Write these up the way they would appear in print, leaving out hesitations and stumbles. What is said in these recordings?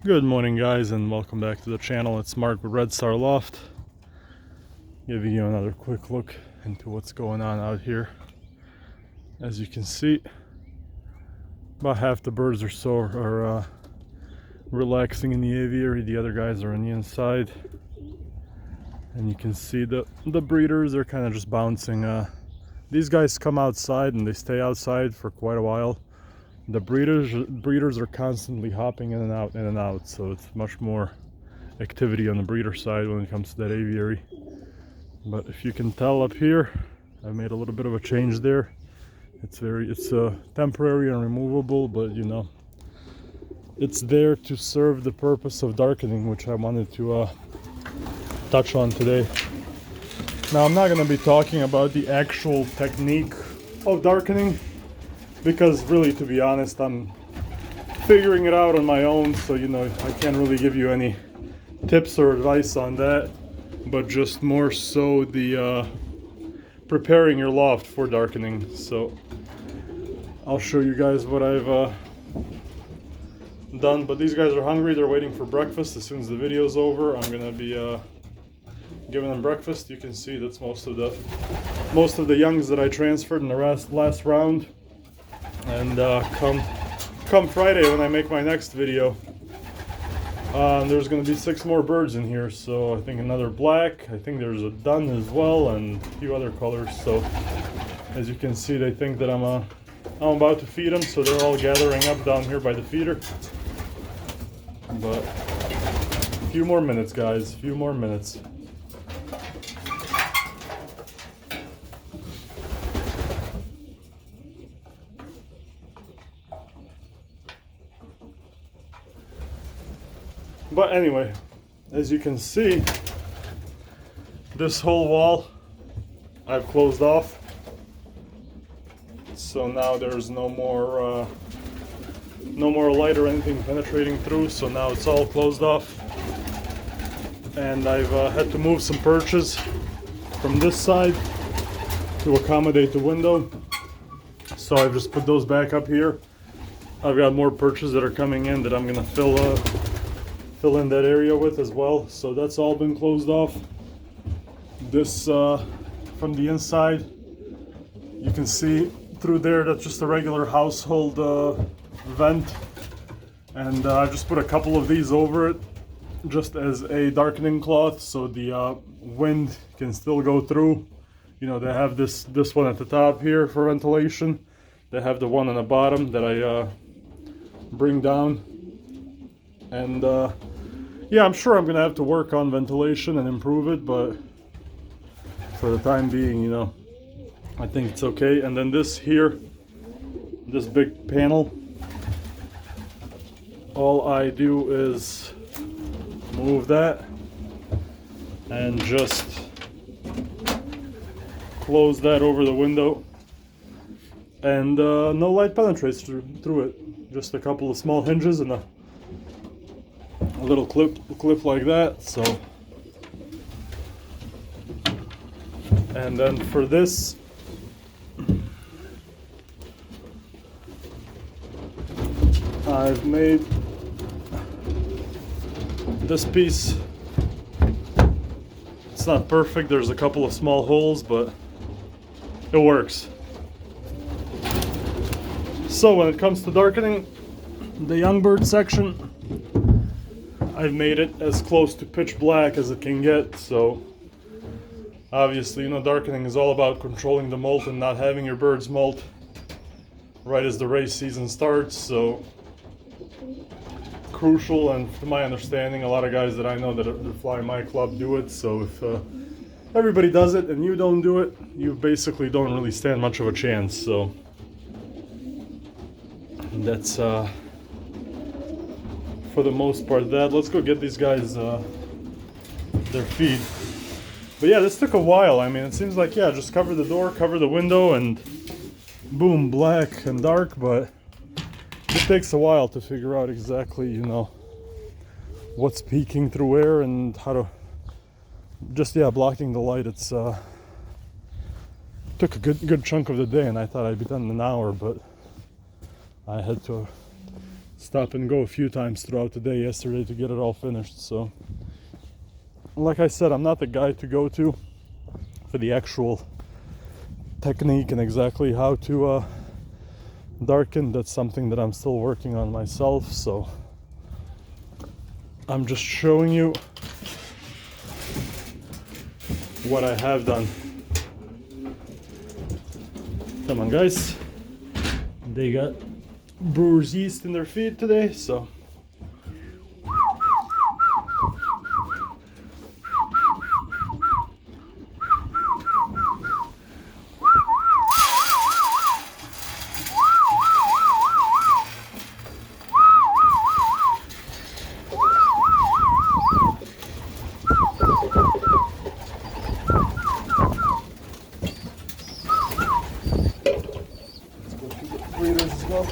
Good morning, guys, and welcome back to the channel. It's Mark with Red Star Loft, giving you another quick look into what's going on out here. As you can see, about half the birds or so are relaxing in the aviary. The other guys are on the inside, and you can see the breeders are kind of just bouncing. These guys come outside and they stay outside for quite a while. The breeders are constantly hopping in and out, so it's much more activity on the breeder side when it comes to that aviary. But if you can tell up here, I've made a little bit of a change there. It's temporary and removable, but you know, it's there to serve the purpose of darkening, which I wanted to touch on today. Now, I'm not going to be talking about the actual technique of darkening, because really, to be honest, I'm figuring it out on my own, so you know, I can't really give you any tips or advice on that, but just more so the preparing your loft for darkening. So I'll show you guys what I've done. But these guys are hungry, they're waiting for breakfast. As soon as the video's over, I'm gonna be giving them breakfast. You can see that's most of the youngs that I transferred in the last round. And come Friday, when I make my next video, there's going to be 6 more birds in here. So I think another black, I think there's a dun as well, and a few other colors. So as you can see, they think that I'm about to feed them, so they're all gathering up down here by the feeder. But a few more minutes, guys, a few more minutes. But anyway, as you can see, this whole wall I've closed off. So now there's no more light or anything penetrating through. So now it's all closed off. And I've had to move some perches from this side to accommodate the window. So I've just put those back up here. I've got more perches that are coming in that I'm gonna fill in that area with as well. So that's all been closed off. This from the inside, you can see through there, that's just a regular household vent, and I just put a couple of these over it just as a darkening cloth, so the wind can still go through. You know, they have this one at the top here for ventilation. They have the one on the bottom that I bring down, and yeah, I'm sure I'm gonna have to work on ventilation and improve it, but for the time being, you know, I think it's okay. And then this here, this big panel, all I do is move that and just close that over the window, and no light penetrates through it. Just a couple of small hinges and a little clip like that. So, and then for this, I've made this piece. It's not perfect, there's a couple of small holes, but it works. So when it comes to darkening the young bird section, I've made it as close to pitch black as it can get. So obviously, you know, darkening is all about controlling the molt and not having your birds molt right as the race season starts. So crucial, and to my understanding, a lot of guys that I know that fly my club do it. So if everybody does it and you don't do it, you basically don't really stand much of a chance. So that's for the most part that. Let's go get these guys their feed. But yeah, this took a while. I mean, it seems like, yeah, just cover the door, cover the window, and boom, black and dark. But it takes a while to figure out exactly, you know, what's peeking through air and how to just, yeah, blocking the light. It's took a good chunk of the day, and I thought I'd be done in an hour, but I had to stop and go a few times throughout the day yesterday to get it all finished. So like I said, I'm not the guy to go to for the actual technique and exactly how to darken. That's something that I'm still working on myself, so I'm just showing you what I have done. Come on, guys. They got brewer's yeast in their feed today, so breeders as well.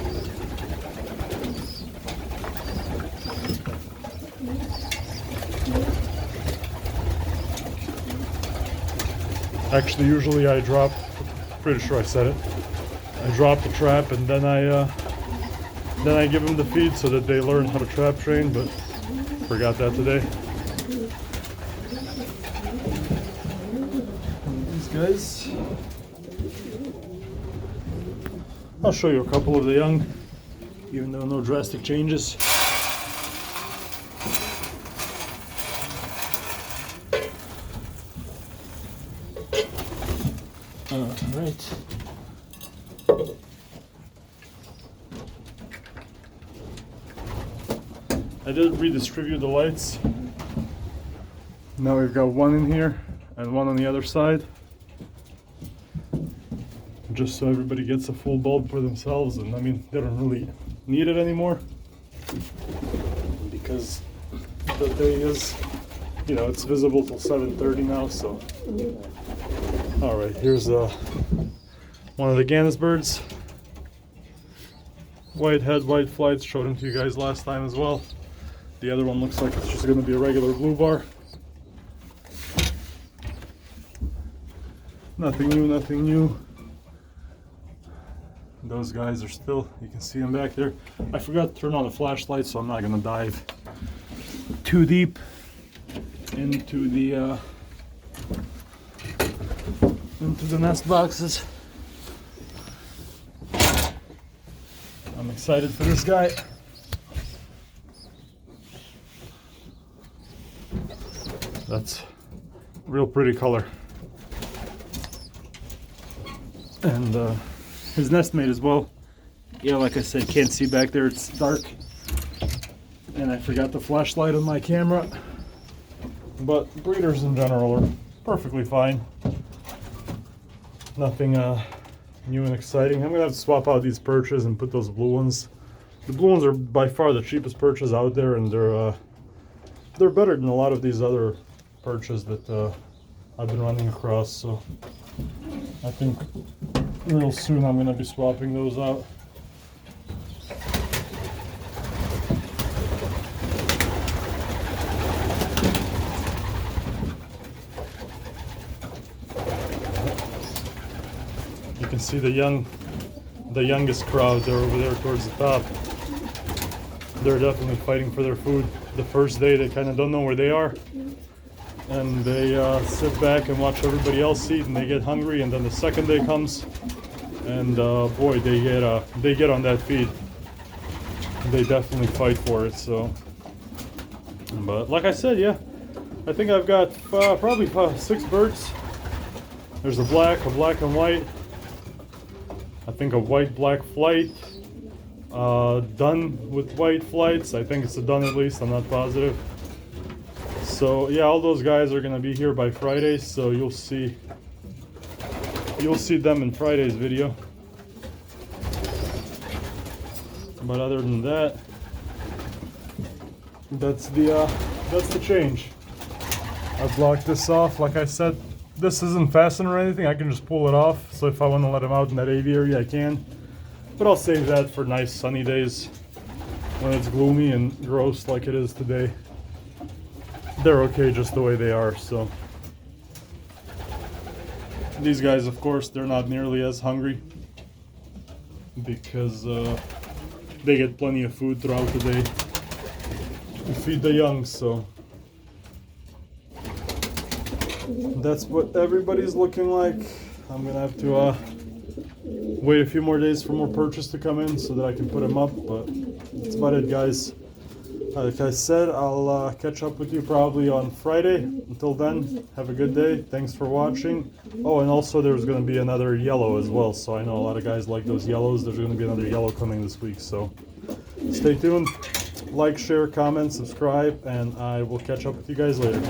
Actually, usually I drop, pretty sure I said it, I drop the trap and then I give them the feed so that they learn how to trap train, but forgot that today. These guys, I'll show you a couple of the young, even though no drastic changes. Right. I did redistribute the lights. Now we've got one in here and one on the other side, just so everybody gets a full bulb for themselves. And I mean, they don't really need it anymore because the day is, you know, it's visible till 7:30 now. So all right, here's one of the Gannis birds. White head, white flights, showed them to you guys last time as well. The other one looks like it's just going to be a regular blue bar. Nothing new, nothing new. Those guys are still, you can see them back there. I forgot to turn on the flashlight, so I'm not going to dive too deep into the nest boxes. I'm excited for this guy. That's real pretty color. And his nestmate as well. Yeah, like I said, can't see back there, it's dark. And I forgot the flashlight on my camera. But breeders in general are perfectly fine. Nothing new and exciting. I'm gonna have to swap out these perches and put those blue ones. The blue ones are by far the cheapest perches out there, and they're better than a lot of these other perches that I've been running across. So I think real soon I'm gonna be swapping those out. You can see the youngest crowd. They're over there towards the top. They're definitely fighting for their food. The first day they kind of don't know where they are, and they sit back and watch everybody else eat, and they get hungry. And then the second day comes, and boy, they get on that feed. They definitely fight for it. So, but like I said, yeah, I think I've got probably 6 birds. There's a black and white. I think a white-black flight, done with white flights. I think it's a done at least, I'm not positive. So yeah, all those guys are gonna be here by Friday, so you'll see them in Friday's video. But other than that, that's the change. I blocked this off, like I said. This isn't fastened or anything, I can just pull it off. So if I want to let them out in that aviary, I can. But I'll save that for nice sunny days when it's gloomy and gross like it is today. They're okay just the way they are. So these guys, of course, they're not nearly as hungry because they get plenty of food throughout the day to feed the young. So that's what everybody's looking like. I'm gonna have to wait a few more days for more purchase to come in so that I can put them up, but that's about it, guys. Like I said, I'll catch up with you probably on Friday. Until then, have a good day. Thanks for watching. Oh, and also there's going to be another yellow as well. So I know a lot of guys like those yellows. There's going to be another yellow coming this week. So stay tuned. Like, share, comment, subscribe, and I will catch up with you guys later.